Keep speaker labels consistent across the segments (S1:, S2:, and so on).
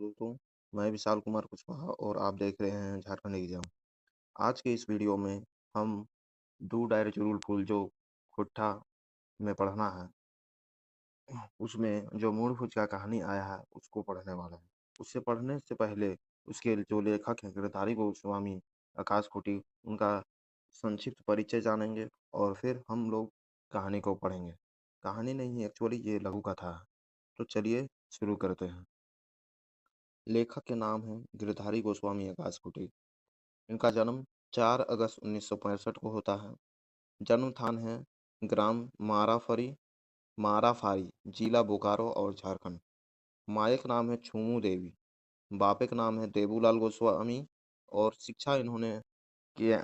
S1: दोस्तों, मैं विशाल कुमार कुशवाहा और आप देख रहे हैं झारखंड एग्जाम। आज के इस वीडियो में हम डू डायरे चुरुल फूल जो खुट्टा में पढ़ना है, उसमें जो मूलभूत का कहानी आया है उसको पढ़ने वाला है। उससे पढ़ने से पहले उसके जो लेखक हैं गिरधारी गोस्वामी आकाश खुटी, उनका संक्षिप्त परिचय जानेंगे और फिर हम लोग कहानी को पढ़ेंगे। कहानी नहीं, एक्चुअली ये लघु कथा है। तो चलिए शुरू करते हैं। लेखक के नाम है गिरधारी गोस्वामी आकाश खुटी। इनका जन्म 4 अगस्त 1965 को होता है। जन्म स्थान है ग्राम माराफारी, जिला बोकारो और झारखंड। माँ का नाम है छूमू देवी, बापे का नाम है देबूलाल गोस्वामी और शिक्षा इन्होंने किया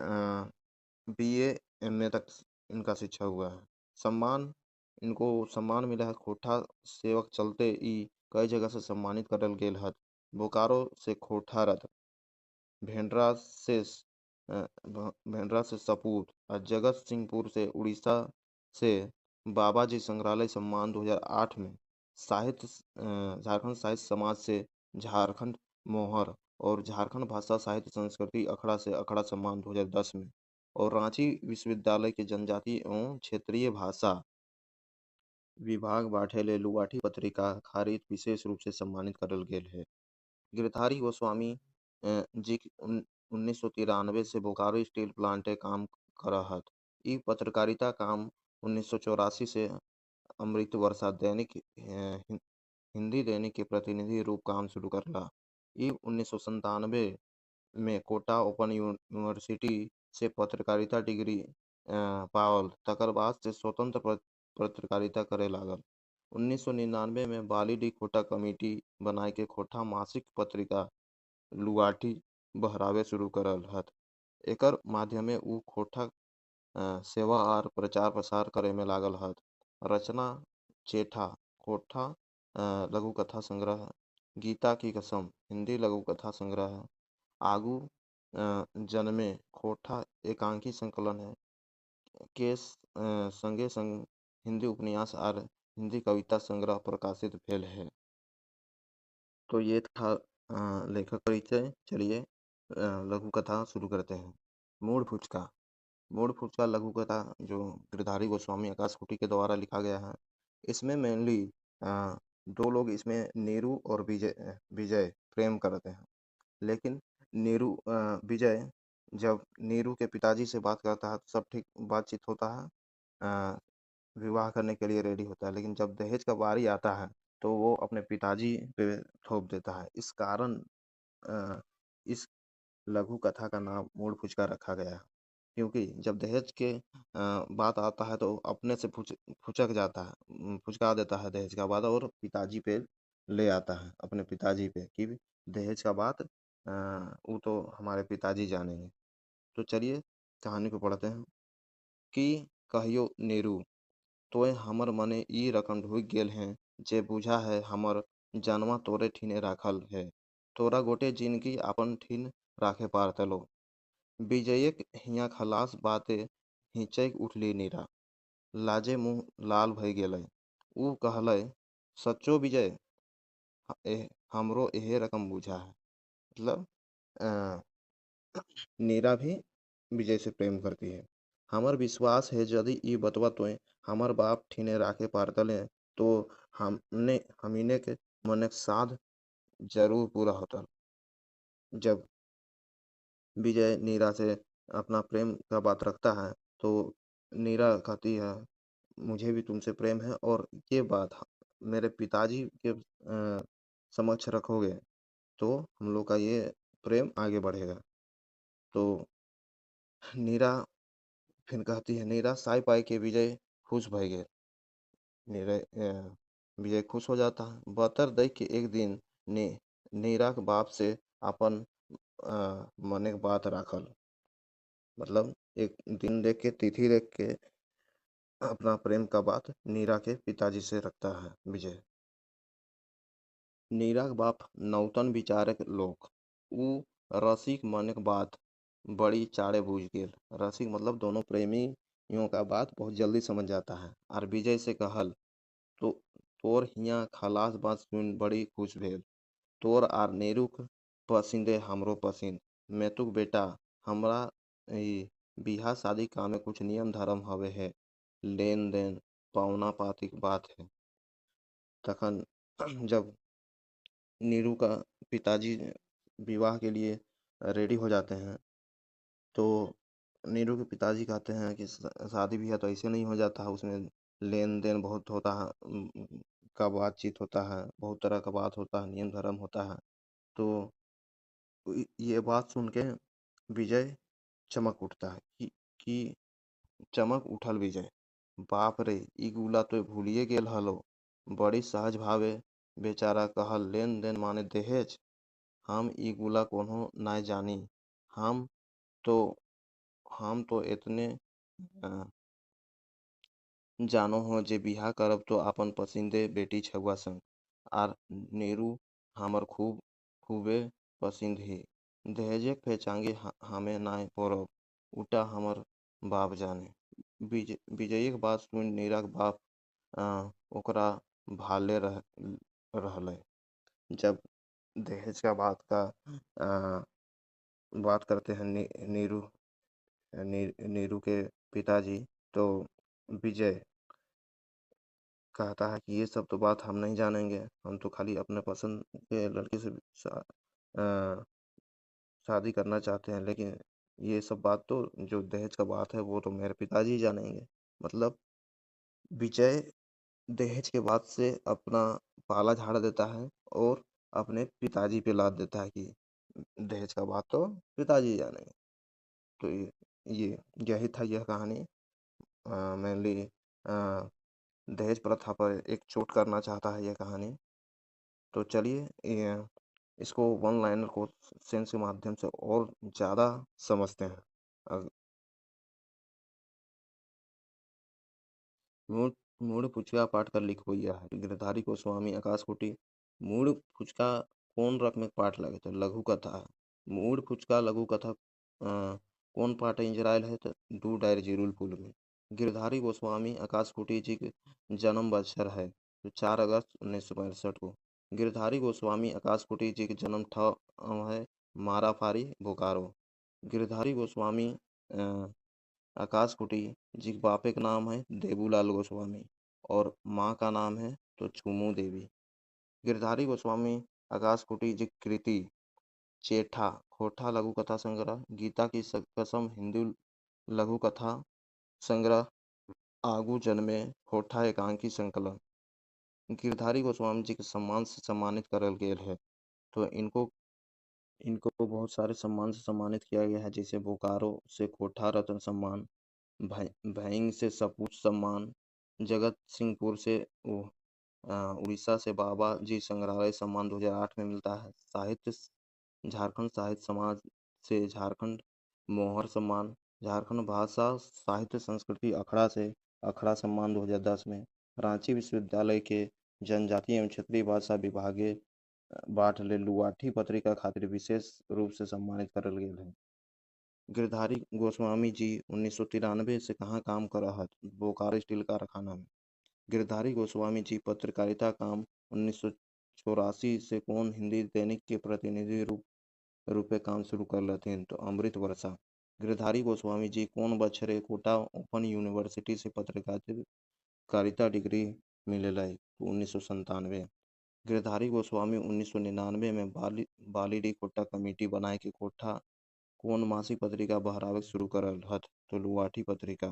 S1: बीए एमए तक इनका शिक्षा हुआ है। इनको सम्मान मिला है खोठा सेवक चलते ही कई जगह से सम्मानित करल गेल है। बोकारो से खोठा रथ, भेंडरा से सपूत और जगत सिंहपुर से उड़ीसा से बाबाजी संग्रहालय सम्मान 2008 में, झारखंड साहित्य समाज से झारखंड मोहर और झारखंड भाषा साहित्य संस्कृति अखड़ा से अखड़ा सम्मान 2010 में, और रांची विश्वविद्यालय के जनजातीय एवं क्षेत्रीय भाषा विभाग बाठेले लुवाठी पत्रिका खारिज विशेष रूप से सम्मानित करल गेल है। गिरधारी गोस्वामी जी 1993 से बोकारो स्टील प्लांटे काम करहत। ई पत्रकारिता काम 1984 से अमृत वर्षा दैनिक हिंदी दैनिक के प्रतिनिधि रूप काम शुरू करला। ई 1997 में कोटा ओपन यूनिवर्सिटी से पत्रकारिता डिग्री पावल, तकर बाद से स्वतंत्र पत्रकारिता करे लागल। 1999 में बाली डी खोटा कमेटी बनाए के खोटा मासिक पत्रिका लुआठी बहरावे शुरू करल हत। एकर माध्यमे उ खोटा सेवा और प्रचार प्रसार करे में लागल हत। रचना चेठा खोटा लघु कथा संग्रह, गीता की कसम हिंदी लघु कथा संग्रह, आगू जन्मे खोटा एकांकी संकलन है के संगे संग हिंदी उपन्यास और हिंदी कविता संग्रह प्रकाशित भेल है। तो ये था लेखक परिचय। चलिए लघु कथा शुरू करते हैं। मूड फुचका। मूड फुचका लघु कथा जो गिरधारी गोस्वामी आकाश खुटी के द्वारा लिखा गया है। इसमें मेनली दो लोग इसमें नीरू और विजय प्रेम करते हैं। लेकिन विजय जब नीरू के पिताजी से बात करता है तो सब ठीक बातचीत होता है, विवाह करने के लिए रेडी होता है। लेकिन जब दहेज का बारी आता है तो वो अपने पिताजी पे थोप देता है। इस कारण इस लघु कथा का नाम मूड फुचका रखा गया है, क्योंकि जब दहेज के बात आता है तो अपने से फुचक जाता है, फुचका देता है दहेज का बात और पिताजी पे ले आता है, अपने पिताजी पे कि दहेज का बात वो तो हमारे पिताजी जानेंगे। तो चलिए कहानी को पढ़ते हैं। कि कहियो नीरू तोय हमर मने ई रकम ढुक गेल हैं जे बुझा है हमर जनवा तोरे ठीने राखल है, तोरा गोटे जिनगी अपन ठीन राखे पारतलो। विजयक हिया खलास बाते हिचैक उठली नीरा, लाजे मुँह लाल भई गेलै। ऊ कहलै, सच्चो विजय, हमरो एहे रकम बुझा है। मतलब अ, नीरा भी विजय से प्रेम करती है। हमर विश्वास है यदि ई बतवा तोय हमर बाप ठीने राखे पारतले तो हमने के मन साध जरूर पूरा होता। जब विजय नीरा से अपना प्रेम का बात रखता है तो नीरा कहती है मुझे भी तुमसे प्रेम है और ये बात मेरे पिताजी के समक्ष रखोगे तो हम लोग का ये प्रेम आगे बढ़ेगा। तो नीरा फिर कहती है, नीरा साई पाई के विजय खुश भय गए। विजय खुश हो जाता है। बतर देख के एक दिन नीरा के बाप से अपन मने के बात राखल, मतलब एक दिन देख के तिथि देख के अपना प्रेम का बात नीरा के पिताजी से रखता है विजय। नीरा के बाप नौतन विचारक लोग, ऊ रसिक मन के बात बड़ी चाड़े बूझ गेल। रसिक मतलब दोनों प्रेमियों का बात बहुत जल्दी समझ जाता है। और विजय से कहल तो तोर हिया खलास बात सुन बड़ी खुश भेल। तोर आर नीरुक पसिंदे हमरो पसिंद। मैतुक बेटा हमरा ई बिहा शादी का में कुछ नियम धर्म हवे है, लेन देन पावना पाती की बात है। तखन जब नीरू का पिताजी विवाह के लिए रेडी हो जाते हैं, तो नीरू के पिताजी कहते हैं कि शादी ब्याह तो ऐसे नहीं हो जाता है, उसमें लेन देन बहुत होता है, का बातचीत होता है, बहुत तरह का बात होता है, नियम धर्म होता है। तो ये बात सुन के विजय चमक उठता है कि चमक उठल विजय, बाप रे ई गुला तो भूलिए गेल हलो। बड़ी सहज भावे बेचारा कहल, लेन देन माने दहेज। हम ई गुला कोनो नाय जानी। हम तो हम तो एतने जानो हो जे बिहा करब तो अपन पसिंदे बेटी छुआ संग। आर नीरू हमर खूबे पसिंद ही। दहेजेक फेचांगे हमें नाय पड़ब, उटा हमर बाप जाने। विजयीक बात सुन नीराक बाप ओकरा भाले रहले। जब दहेज का बात करते हैं नीरू के पिताजी, तो विजय कहता है कि ये सब तो बात हम नहीं जानेंगे, हम तो खाली अपने पसंद के लड़के से शादी करना चाहते हैं, लेकिन ये सब बात तो जो दहेज का बात है वो तो मेरे पिताजी ही जानेंगे। मतलब विजय दहेज के बाद से अपना पाला झाड़ देता है और अपने पिताजी पे लाद देता है कि दहेज का बात तो पिताजी जानेंगे। तो ये यही था यह कहानी। मेनली दहेज प्रथा पर एक चोट करना चाहता है यह कहानी। तो चलिए इसको वन लाइनर को सेंस के माध्यम से और ज़्यादा समझते हैं। अग- मूड मूड पुचका पाठ कर लिखवैया है गिरधारी गोस्वामी आकाशकोटि। मूड पुचका कौन रक में पाठ लगे तो लघु कथा। मूड पुचका लघु कथा कौन पाठ इंजरायल है तो दू डायर जीरुल पुल में। गिरधारी गोस्वामी आकाशकोटि जी के जन्म बछर है तो 4 अगस्त 1965 को। गिरधारी गोस्वामी आकाशकोटि जी के जन्म है माराफारी बोकारो। गिरधारी गोस्वामी आकाशकोटि जी के बापे का नाम है देबूलाल गोस्वामी और माँ का नाम है तो छुमू देवी। गिरधारी गोस्वामी आकाशकोटि जी की कृति चेठा खोठा लघु कथा संग्रह, गीता की कसम हिंदू लघु कथा संग्रह, आगू जन्मे खोठा एकांकी संकलन। गिरधारी गोस्वामी जी के सम्मान से सम्मानित करल गेल है। तो इनको इनको बहुत सारे सम्मान से सम्मानित किया गया है, जैसे बोकारो से कोठा रत्न सम्मान, भैंग से सपूत सम्मान, जगत सिंहपुर से उड़ीसा से बाबा जी संग्रहालय सम्मान 2008 में मिलता है। झारखंड साहित्य समाज से झारखंड मोहर सम्मान, झारखंड भाषा साहित्य संस्कृति अखड़ा से अखड़ा सम्मान 2010 में, रांची विश्वविद्यालय के जनजातीय एवं क्षेत्रीय भाषा विभागे बाट ले लुआठी पत्रिका खातिर विशेष रूप से सम्मानित करल गेल है। गिरधारी गोस्वामी जी 1993 से कहाँ काम कर रहा बोकारो स्टील कारखाना में। गिरधारी गोस्वामी जी पत्रकारिता काम 1984 से कौन हिंदी दैनिक के प्रतिनिधि रूपे काम शुरू कर लेते हैं तो अमृत वर्षा। गिरधारी गोस्वामी जी कौन बछरे कोटा ओपन यूनिवर्सिटी से पत्रकारिता डिग्री मिले 1997। गिरधारी गोस्वामी 1999 में बालीडी कोटा कमेटी बनाए के कोठा कौन मासिक पत्रिका बहरावे शुरू करल हथ तो लुआठी पत्रिका।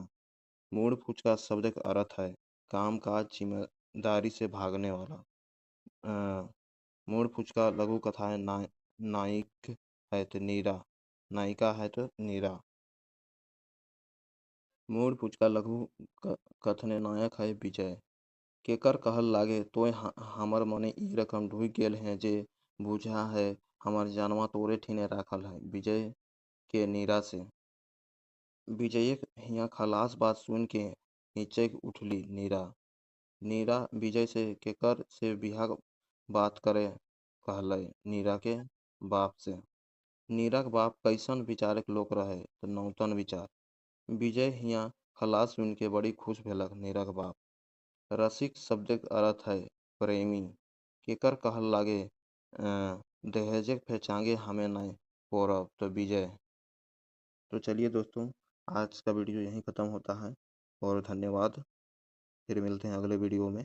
S1: मूड फुचका शब्द का अर्थ है काम काज जिम्मेदारी से भागने वाला। मूड फुचका लघु कथा है नायिक है तो नीरा, नायिका है तो नीरा। मूड फुचका लघु कथने नायक है विजय। केकर कहल लागे तोय हमर मने ई रकम ढुक गेल है जे बुझा है हमर जानवा तोरे ठीने राखल है विजय के नीरा से। विजय हिया खलास बात सुन के नीचे उठली नीरा। नीरा विजय से केकर से बिहार बात करे कहलय नीरा के बाप से। नीरा के बाप कैसन विचार के लोग रहे तो नौतन विचार। विजय हिया खलास सुन के बड़ी खुश भेलक नीरा के बाप। रसिक शब्द के अर्थ है प्रेमी। केकर कहल लागे दहेजे पहचांगे हमें नए गौरव तो विजय। तो चलिए दोस्तों, आज का वीडियो यहीं ख़त्म होता है और धन्यवाद। फिर मिलते हैं अगले वीडियो में।